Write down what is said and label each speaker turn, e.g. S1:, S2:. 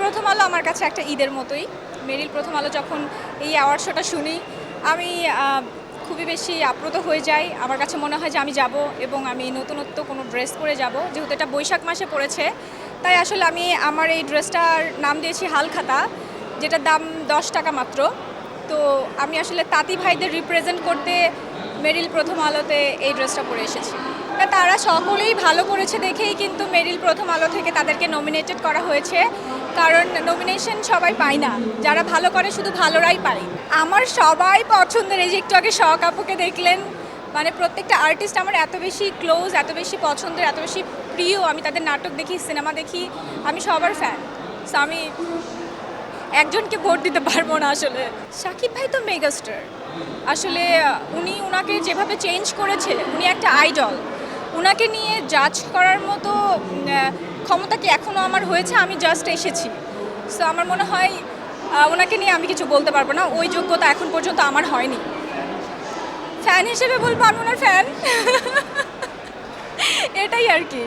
S1: প্রথম আলো আমার কাছে একটা ঈদের মতোই। মেরিল প্রথম আলো যখন এই অ্যাওয়ার্ড শোটা শুনি, আমি খুবই বেশি আপ্লুত হয়ে যাই। আমার কাছে মনে হয় যে আমি যাব এবং আমি নতুনত্ব কোনো ড্রেস পরে যাব। যেহেতু এটা বৈশাখ মাসে পড়েছে, তাই আসলে আমি আমার এই ড্রেসটার নাম দিয়েছি হালখাতা, যেটার দাম 10 টাকা মাত্র। তো আমি আসলে তাঁতি ভাইদের রিপ্রেজেন্ট করতে মেরিল প্রথম আলোতে এই ড্রেসটা পরে এসেছি। তারা সকলেই ভালো করেছে দেখেই কিন্তু মেরিল প্রথম আলো থেকে তাদেরকে নমিনেটেড করা হয়েছে, কারণ নমিনেশন সবাই পায় না, যারা ভালো করে শুধু ভালোরাই পায়। আমার সবাই পছন্দের, এই যে একটু আগে শখ আপুকে দেখলেন, মানে প্রত্যেকটা আর্টিস্ট আমার এত বেশি ক্লোজ, এত বেশি পছন্দের, এত বেশি প্রিয়। আমি তাদের নাটক দেখি, সিনেমা দেখি, আমি সবার ফ্যান। সো আমি একজনকে ভোট দিতে পারবো না আসলে। শাকিব ভাই তো মেগাস্টার, আসলে উনাকে যেভাবে চেঞ্জ করেছে, উনি একটা আইডল। উনাকে নিয়ে জাজ করার মতো ক্ষমতা কি এখনও আমার হয়েছে? আমি জাস্ট এসেছি। সো আমার মনে হয় ওনাকে নিয়ে আমি কিছু বলতে পারবো না, ওই যোগ্যতা এখন পর্যন্ত আমার হয়নি। ফ্যান হিসেবে বলবো আমি ওনার ফ্যান, এটাই আর কি।